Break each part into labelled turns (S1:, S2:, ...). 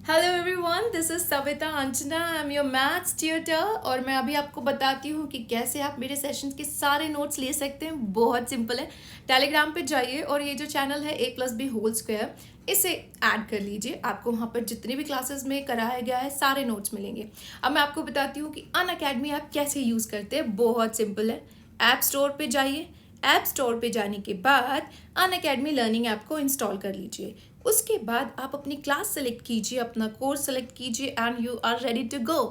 S1: Hello everyone, this is Savita Anjana. I am your maths tutor और मैं अभी आपको बताती हूँ कि कैसे आप मेरे सेशंस के सारे नोट्स ले सकते हैं। बहुत सिंपल है। टेलीग्राम पे जाइए और ये जो चैनल है a+b² इसे ऐड कर लीजिए। आपको वहाँ पर जितने भी क्लासेस में कराया गया है सारे नोट्स मिलेंगे। अब मैं आपको बताती हूँ कि अनअकैडमी ऐप कैसे यूज़ करते हैं। बहुत सिंपल है। ऐप स्टोर पे जाइए। ऐप स्टोर पे जाने के बाद अनअकैडमी लर्निंग ऐप को इंस्टॉल कर लीजिए। उसके बाद आप अपनी क्लास सेलेक्ट कीजिए, अपना कोर्स सेलेक्ट कीजिए and you are ready to go.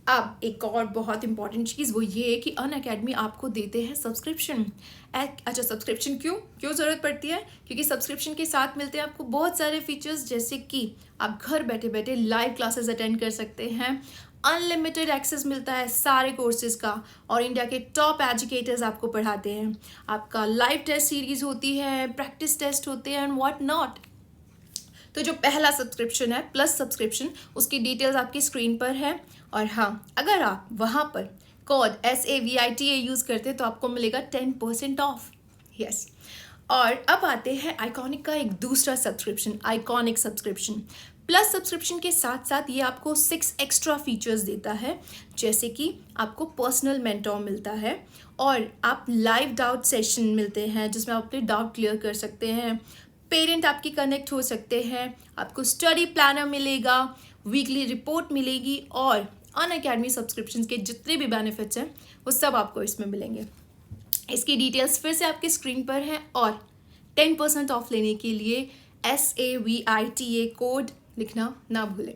S1: अब एक और बहुत इंपॉर्टेंट चीज़ वो ये है कि अनअकैडमी आपको देते हैं सब्सक्रिप्शन। अच्छा, सब्सक्रिप्शन क्यों ज़रूरत पड़ती है? क्योंकि सब्सक्रिप्शन के साथ मिलते हैं आपको बहुत सारे फीचर्स, जैसे कि आप घर बैठे बैठे लाइव क्लासेस अटेंड कर सकते हैं, अनलिमिटेड एक्सेस मिलता है सारे कोर्सेज का, और इंडिया के टॉप एजुकेटर्स आपको पढ़ाते हैं। आपका लाइव टेस्ट सीरीज होती है, प्रैक्टिस टेस्ट होते हैं एंड व्हाट नॉट। तो जो पहला सब्सक्रिप्शन है प्लस सब्सक्रिप्शन, उसकी डिटेल्स आपकी स्क्रीन पर है। और हाँ, अगर आप वहाँ पर कोड SAVITA यूज़ करते हैं तो आपको मिलेगा 10% ऑफ। यस। और अब आते हैं आइकॉनिक का एक दूसरा subscription, iconic subscription. Plus subscription के साथ साथ ये आपको 6 एक्स्ट्रा फीचर्स देता है, जैसे कि आपको पर्सनल मेंटोर मिलता है और आप लाइव डाउट सेशन मिलते हैं जिसमें आप अपने डाउट क्लियर कर सकते हैं, पेरेंट आपकी कनेक्ट हो सकते हैं, आपको स्टडी प्लानर मिलेगा, वीकली रिपोर्ट मिलेगी, और अनअकैडमी सब्सक्रिप्शन के जितने भी बेनिफिट्स हैं वो सब आपको इसमें मिलेंगे। इसकी डिटेल्स फिर से आपकी स्क्रीन पर हैं। और 10% ऑफ लेने के लिए SAVITA कोड लिखना ना भूलें।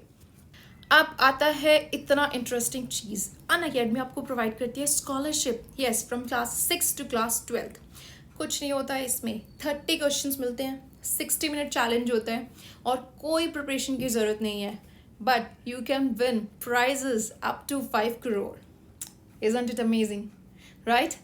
S1: अब आता है इतना इंटरेस्टिंग चीज़, अनअकैडमी आपको प्रोवाइड करती है scholarship. Yes, from class 6 to class 12। कुछ नहीं होता है इसमें, 30 क्वेश्चंस मिलते हैं, 60 मिनट चैलेंज होता है और कोई प्रिपरेशन की ज़रूरत नहीं है, but you can win prizes up to 5 crore. Isn't it amazing, right?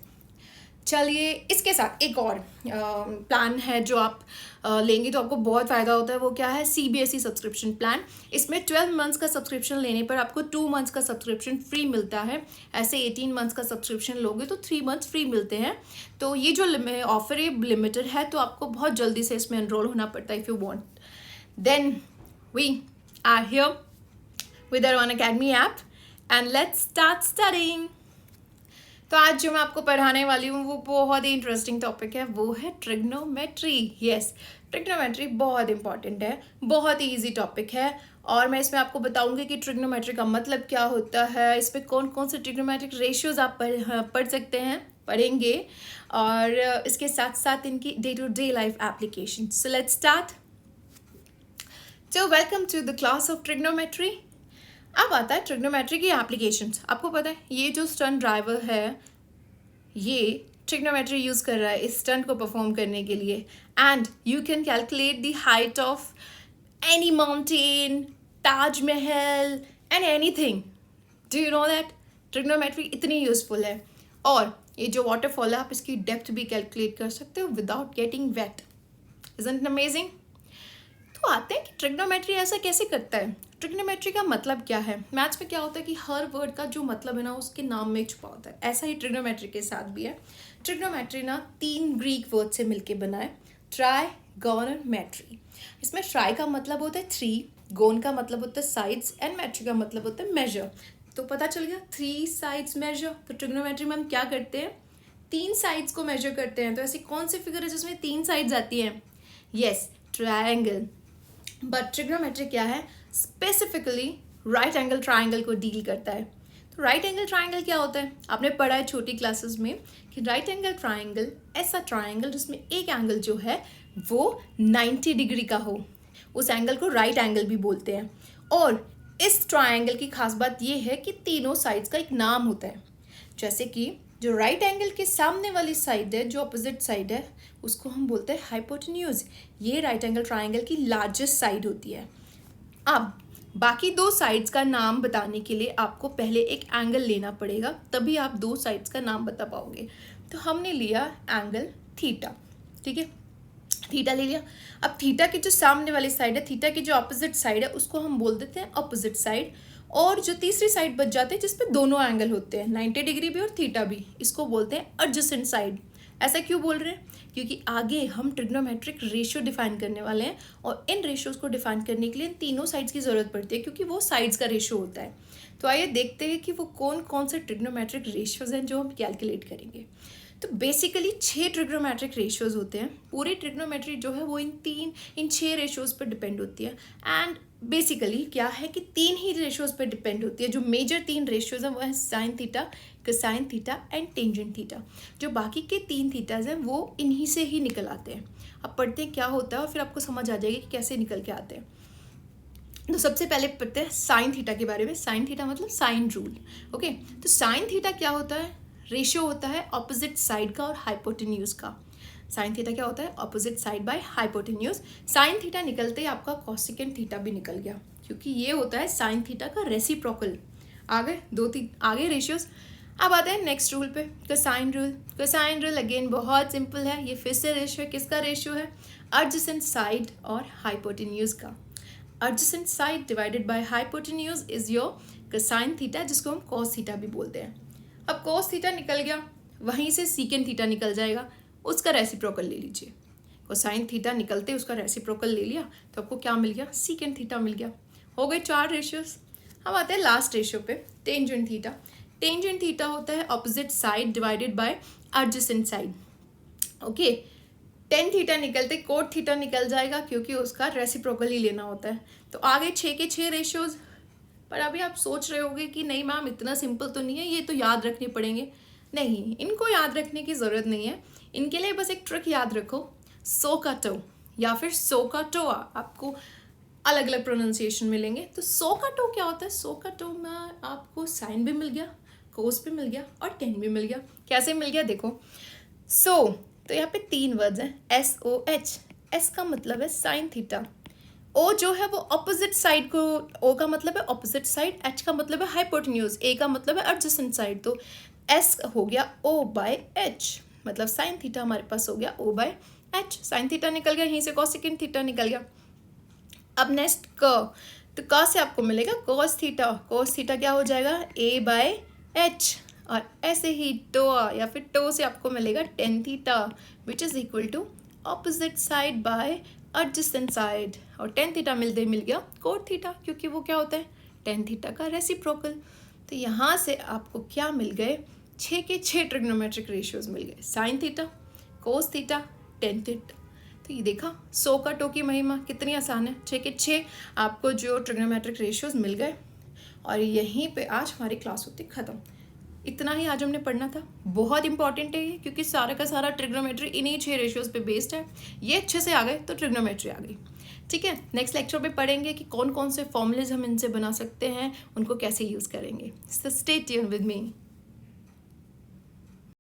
S1: चलिए, इसके साथ एक और प्लान है जो आप लेंगे तो आपको बहुत फ़ायदा होता है। वो क्या है? CBSE subscription plan. इसमें 12 मंथ्स का सब्सक्रिप्शन लेने पर आपको 2 मंथ्स का सब्सक्रिप्शन फ्री मिलता है। ऐसे 18 मंथ्स का सब्सक्रिप्शन लोगे तो 3 मंथ्स फ्री मिलते हैं। तो ये जो ऑफर है लिमिटेड है, तो आपको बहुत जल्दी से इसमें एनरोल होना पड़ता है if you want. Then we are here with our Unacademy app and let's start studying. तो आज जो मैं आपको पढ़ाने वाली हूँ वो बहुत ही इंटरेस्टिंग टॉपिक है, वो है ट्रिग्नोमेट्री। यस, ट्रिग्नोमेट्री बहुत इंपॉर्टेंट है, बहुत ही इजी टॉपिक है, और मैं इसमें आपको बताऊंगी कि ट्रिग्नोमेट्री का मतलब क्या होता है, इस पर कौन कौन से ट्रिग्नोमेट्रिक रेशियोज आप पढ़ सकते हैं, पढ़ेंगे, और इसके साथ साथ इनकी day to day life application. So let's start. So welcome to the class of trigonometry. अब आता है ट्रिग्नोमेट्री की एप्लीकेशंस। आपको पता है ये जो स्टंट ड्राइवर है ये ट्रिग्नोमेट्री यूज़ कर रहा है इस स्टंट को परफॉर्म करने के लिए, and you can calculate the height of any mountain, Taj Mahal and anything. Do you know that trigonometry इतनी यूजफुल है? और ये जो वाटरफॉल है आप इसकी डेप्थ भी कैलकुलेट कर सकते हो without getting wait. Isn't it amazing? तो आते हैं कि ट्रिग्नोमेट्री ऐसा कैसे करता है। ट्रिग्नोमेट्री का मतलब क्या है? मैथ्स में क्या होता है कि हर वर्ड का जो मतलब है ना उसके नाम में छुपा होता है, ऐसा ही ट्रिग्नोमेट्री के साथ भी है। ट्रिग्नोमेट्री ना 3 ग्रीक वर्ड से मिलके बना है, ट्राइगोनोमेट्री। इसमें ट्राई का मतलब होता है 3, गोन का मतलब होता है साइड्स, एंड मेट्री का मतलब होता है मेजर। तो पता चल गया 3 साइड्स मेजर। तो ट्रिग्नोमेट्री में हम क्या करते हैं? 3 साइड्स को मेजर करते हैं। तो ऐसी कौन सी फिगर है जिसमें 3 साइड्स आती हैं? Yes, triangle. बट ट्रिग्नोमेट्री क्या है? स्पेसिफिकली राइट एंगल ट्राइंगल को डील करता है। तो राइट एंगल ट्राइंगल क्या होता है? आपने पढ़ा है छोटी क्लासेस में कि राइट एंगल ट्राइंगल ऐसा ट्राइंगल जिसमें एक एंगल जो है वो 90 डिग्री का हो, उस एंगल को राइट एंगल भी बोलते हैं। और इस ट्राइंगल की खास बात ये है कि तीनों साइड्स का एक नाम होता है। जैसे कि जो राइट एंगल के सामने वाली साइड है, जो अपोजिट साइड है, उसको हम बोलते हैं हाइपोटेन्यूज। ये राइट एंगल ट्राइंगल की लार्जेस्ट साइड होती है। अब बाकी 2 साइड्स का नाम बताने के लिए आपको पहले एक एंगल लेना पड़ेगा, तभी आप 2 साइड्स का नाम बता पाओगे। तो हमने लिया एंगल थीटा, ठीक है, थीटा ले लिया। अब थीटा की जो सामने वाली साइड है, थीटा की जो अपोजिट साइड है, उसको हम बोल देते हैं अपोजिट साइड। और जो तीसरी साइड बच जाती है जिसपे दोनों एंगल होते हैं, 90 डिग्री भी और थीटा भी, इसको बोलते हैं एडजेसेंट साइड। ऐसा क्यों बोल रहे हैं? क्योंकि आगे हम ट्रिग्नोमेट्रिक रेशियो डिफाइन करने वाले हैं और इन रेशियोज को डिफाइन करने के लिए इन तीनों साइड्स की ज़रूरत पड़ती है, क्योंकि वो साइड्स का रेशियो होता है। तो आइए देखते हैं कि वो कौन कौन से ट्रिग्नोमेट्रिक रेशियोज हैं जो हम कैलकुलेट करेंगे। तो बेसिकली 6 ट्रिग्नोमेट्रिक रेशियोज होते हैं। पूरी ट्रिग्नोमेट्री जो है वो इन 6 रेशियोज पर डिपेंड होती है। एंड बेसिकली क्या है कि 3 ही रेशियोज पर डिपेंड होती है। जो मेजर 3 रेशियोज हैं वो है sine theta, cosine theta and tangent theta. जो बाकी के 3 थीटाज हैं वो इन्हीं से ही निकल आते हैं। अब पढ़ते हैं क्या होता है और फिर आपको समझ आ जाएगी कि कैसे निकल के आते हैं। तो सबसे पहले पढ़ते हैं साइन थीटा के बारे में। साइन थीटा मतलब साइन रूल। ओके, तो साइन थीटा क्या होता है? रेशियो होता है ऑपोजिट साइड का और हाइपोटेन्यूज का। साइन थीटा क्या होता है? Opposite side by hypotenuse. Sine theta निकलते ही आपका कोसेकेंट थीटा भी निकल गया, क्योंकि ये होता है साइन थीटा का रेसिप्रोकल। आगे आगे रेशियोज। अब आते हैं नेक्स्ट रूल पे, cosine rule. Cosine rule again बहुत सिंपल है। ये फिर से रेशियो है। किसका रेशियो है? एडजेसेंट साइड और हाइपोटेन्यूज का। Adjacent side divided by hypotenuse is your cosine theta, जिसको हम कॉस थीटा भी बोलते हैं। अब कॉस थीटा निकल गया, वहीं से सीकेंट थीटा निकल जाएगा, उसका रेसिप्रोकल ले लीजिए। कोसाइन थीटा निकलते उसका रेसिप्रोकल ले लिया तो आपको क्या मिल गया? सीकेंट थीटा मिल गया। हो गए 4 रेशियोज। हम आते हैं लास्ट रेशियो पे, टेंजेंट थीटा। टेंजेंट थीटा होता है opposite side divided by adjacent side. Okay, tan theta निकलते कोट थीटा निकल जाएगा, क्योंकि उसका रेसिप्रोकल ही लेना होता है। तो आगे 6 के 6 रेशियोज। पर अभी आप सोच रहे होगे कि नहीं मैम इतना सिंपल तो नहीं है, ये तो याद रखने पड़ेंगे। नहीं, इनको याद रखने की ज़रूरत नहीं है। इनके लिए बस एक ट्रिक याद रखो, सो का टो या फिर सो का टोआ। आपको अलग अलग प्रोनाउंसिएशन मिलेंगे। तो सो का टो क्या होता है? सो का टो में आपको साइन भी मिल गया, कोस भी मिल गया और टेन भी मिल गया। कैसे मिल गया देखो। सो तो यहाँ पे 3 वर्ड्स हैं, SOH। एस का मतलब है साइन थीटा। ओ जो है वो ऑपोजिट साइड को, ओ का मतलब है ऑपोजिट साइड, एच का मतलब है हाइपोटेन्यूज, ए का मतलब है एडजेसेंट साइड। तो एस हो गया ओ बाय एच, मतलब साइन थीटा हमारे पास हो गया ओ बाय एच। साइन थीटा निकल गया, यहीं से कोसेकेंट थीटा निकल गया। अब नेक्स्ट क, तो क से आपको मिलेगा कोस थीटा। कोस थीटा क्या हो जाएगा? ए बाय एच। और ऐसे ही टो या फिर टो से आपको मिलेगा tan theta, which is equal to opposite side by adjacent side. और टेन थीटा मिल गया कोट थीटा, क्योंकि वो क्या होता है? टेन थीटा का रेसिप्रोकल। तो यहाँ से आपको क्या मिल गए? 6 के 6 ट्रिग्नोमेट्रिक रेशियोज मिल गए, sine theta, cos theta, tan theta. तो ये देखा सो का टो की महिमा कितनी आसान है। 6 के 6 आपको जो ट्रिग्नोमेट्रिक रेशियोज मिल गए। और यहीं पे आज हमारी क्लास होती ख़त्म। इतना ही आज हमने पढ़ना था। बहुत इंपॉर्टेंट है ये, क्योंकि सारा का सारा ट्रिग्नोमेट्री इन्हीं 6 रेशियोज पे बेस्ड है। ये अच्छे से आ गए तो ट्रिग्नोमेट्री आ गई। ठीक है, नेक्स्ट लेक्चर पे पढ़ेंगे कि कौन कौन से फॉर्मूलेज हम इनसे बना सकते हैं, उनको कैसे यूज़ करेंगे। So stay tuned with me.